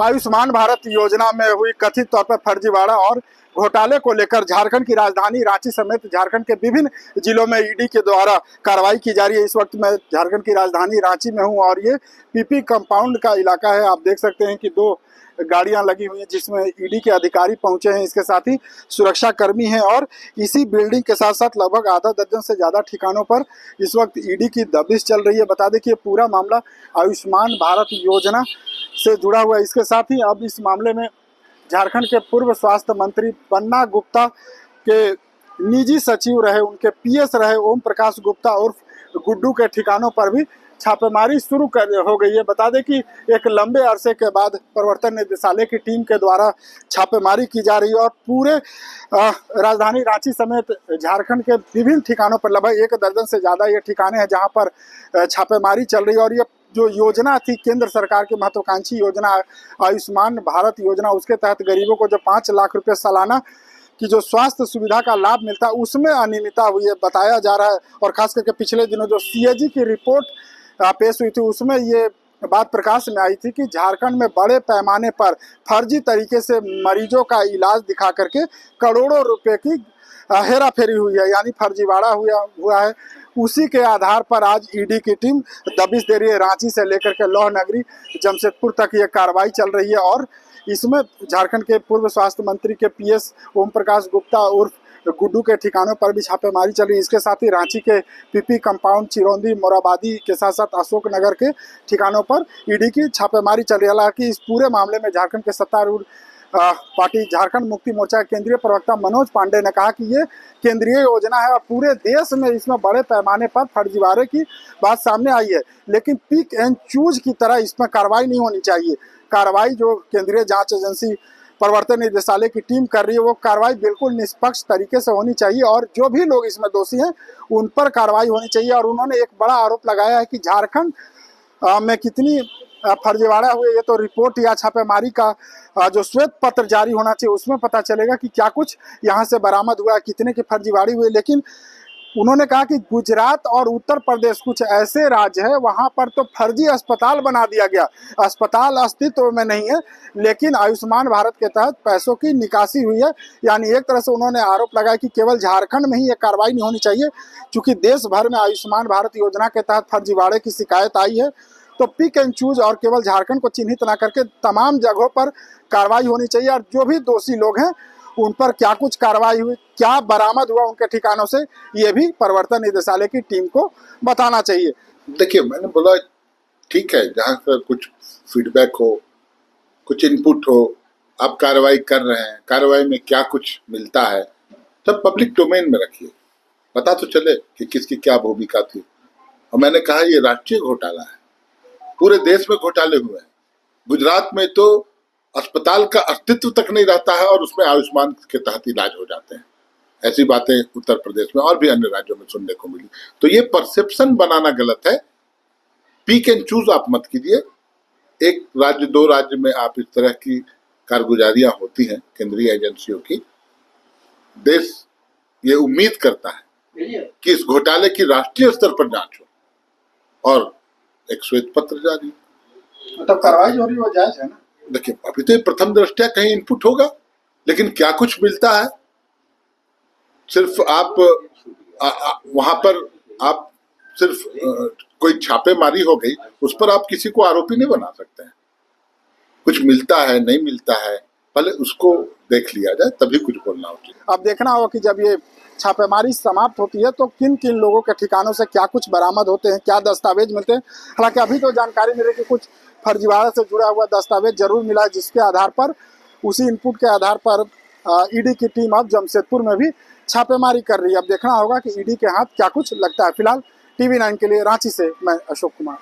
आयुष्मान भारत योजना में हुई कथित तौर पर फर्जीवाड़ा और घोटाले को लेकर झारखंड की राजधानी रांची समेत झारखंड के विभिन्न जिलों में ईडी के द्वारा कार्रवाई की जा रही है। इस वक्त मैं झारखंड की राजधानी रांची में हूं और ये पीपी कंपाउंड का इलाका है। आप देख सकते हैं कि दो गाड़ियां लगी हुई हैं जिसमें ईडी के अधिकारी पहुंचे हैं, इसके साथ ही सुरक्षा कर्मी हैं और इसी बिल्डिंग के साथ साथ लगभग आधा दर्जन से ज़्यादा ठिकानों पर इस वक्त ईडी की दबिश चल रही है। बता दें कि ये पूरा मामला आयुष्मान भारत योजना से जुड़ा हुआ है। इसके साथ ही अब इस मामले में झारखंड के पूर्व स्वास्थ्य मंत्री पन्ना गुप्ता के निजी सचिव रहे, उनके पीएस रहे ओम प्रकाश गुप्ता उर्फ गुड्डू के ठिकानों पर भी छापेमारी शुरू हो गई है। बता दें कि एक लंबे अरसे के बाद प्रवर्तन निदेशालय की टीम के द्वारा छापेमारी की जा रही है और पूरे राजधानी रांची समेत झारखंड के विभिन्न ठिकानों पर लगभग एक दर्जन से ज़्यादा ये ठिकाने हैं जहां पर छापेमारी चल रही है। और ये जो योजना थी केंद्र सरकार की महत्वाकांक्षी योजना आयुष्मान भारत योजना, उसके तहत गरीबों को जो 5 लाख रुपए सालाना की जो स्वास्थ्य सुविधा का लाभ मिलता है उसमें अनियमितता हुई है बताया जा रहा है। और खास करके पिछले दिनों जो सीएजी की रिपोर्ट पेश हुई थी उसमें ये बात प्रकाश में आई थी कि झारखंड में बड़े पैमाने पर फर्जी तरीके से मरीजों का इलाज दिखा करके करोड़ों रुपए की हेरा फेरी हुई है, यानी फर्जीवाड़ा हुआ है। उसी के आधार पर आज ईडी की टीम दबिश दे रही है। रांची से लेकर के लौह नगरी जमशेदपुर तक ये कार्रवाई चल रही है और इसमें झारखंड के पूर्व स्वास्थ्य मंत्री के पीएस ओम प्रकाश गुप्ता उर्फ गुड्डू के ठिकानों पर भी छापेमारी चल रही है। इसके साथ ही रांची के पीपी कंपाउंड, चिरौंदी, मोराबादी के साथ साथ अशोक नगर के ठिकानों पर ईडी की छापेमारी चल रही है। हालांकि इस पूरे मामले में झारखंड के सत्तारूढ़ पार्टी झारखंड मुक्ति मोर्चा के केंद्रीय प्रवक्ता मनोज पांडे ने कहा कि ये केंद्रीय योजना है और पूरे देश में इसमें बड़े पैमाने पर फर्जीवाड़े की बात सामने आई है, लेकिन पिक एंड चूज की तरह इसमें कार्रवाई नहीं होनी चाहिए। कार्रवाई जो केंद्रीय जांच एजेंसी प्रवर्तन निदेशालय की टीम कर रही है वो कार्रवाई बिल्कुल निष्पक्ष तरीके से होनी चाहिए और जो भी लोग इसमें दोषी हैं उन पर कार्रवाई होनी चाहिए। और उन्होंने एक बड़ा आरोप लगाया है कि झारखंड में कितनी फर्जीवाड़ा हुए ये तो रिपोर्ट या छापेमारी का जो श्वेत पत्र जारी होना चाहिए उसमें पता चलेगा कि क्या कुछ यहाँ से बरामद हुआ, कितने की फर्जीवाड़ी हुई। लेकिन उन्होंने कहा कि गुजरात और उत्तर प्रदेश कुछ ऐसे राज्य है वहाँ पर तो फर्जी अस्पताल बना दिया गया, अस्पताल अस्तित्व में नहीं है लेकिन आयुष्मान भारत के तहत पैसों की निकासी हुई है। यानी एक तरह से उन्होंने आरोप लगाया कि केवल झारखंड में ही ये कार्रवाई नहीं होनी चाहिए, क्योंकि देश भर में आयुष्मान भारत योजना के तहत फर्जीवाड़े की शिकायत आई है तो पिक एंड चूज और केवल झारखंड को चिन्हित ना करके तमाम जगहों पर कार्रवाई होनी चाहिए। और जो भी दोषी लोग हैं उन पर क्या कुछ कार्रवाई हुई, क्या बरामद हुआ उनके ठिकानों से, ये भी प्रवर्तन निदेशालय की टीम को बताना चाहिए। देखिए, मैंने बोला ठीक है, जहाँ पर कुछ फीडबैक हो, कुछ इनपुट हो, आप कार्रवाई कर रहे हैं, कार्रवाई में क्या कुछ मिलता है सब पब्लिक डोमेन में रखिए, पता तो चले कि किसकी क्या भूमिका थी। और मैंने कहा ये राष्ट्रीय घोटाला है, पूरे देश में घोटाले हुए हैं। गुजरात में तो अस्पताल का अस्तित्व तक नहीं रहता है और उसमें आयुष्मान के तहत इलाज हो जाते हैं। ऐसी बातें उत्तर प्रदेश में और भी अन्य राज्यों में सुनने को मिली। तो ये परसेप्शन बनाना गलत है। पिक एंड चूज आप मत कीजिए। एक राज्य, दो राज्य में आप इस तरह की कारगुजारियां होती हैं केंद्रीय एजेंसियों की। देश ये उम्मीद करता है कि इस घोटाले की राष्ट्रीय स्तर पर जांच हो और एक श्वेत पत्र जारी। मतलब कार्रवाई हो रही हो जायज है ना। देखिए, अभी तो प्रथम दृष्टया कहीं इनपुट होगा, लेकिन क्या कुछ मिलता है, सिर्फ आप वहां पर आप सिर्फ कोई छापेमारी हो गई उस पर आप किसी को आरोपी नहीं बना सकते हैं। कुछ मिलता है, नहीं मिलता है, पहले उसको देख लिया जाए तभी कुछ बोलना होगा। अब देखना होगा कि जब ये छापेमारी समाप्त होती है तो किन किन लोगों के ठिकानों से क्या कुछ बरामद होते हैं, क्या दस्तावेज मिलते हैं। हालांकि अभी तो जानकारी मिली कि कुछ फर्जीवाड़ा से जुड़ा हुआ दस्तावेज जरूर मिला है, जिसके आधार पर, उसी इनपुट के आधार पर ईडी की टीम अब जमशेदपुर में भी छापेमारी कर रही है। अब देखना होगा कि ईडी के हाथ क्या कुछ लगता है। फिलहाल TV9 के लिए रांची से मैं अशोक कुमार।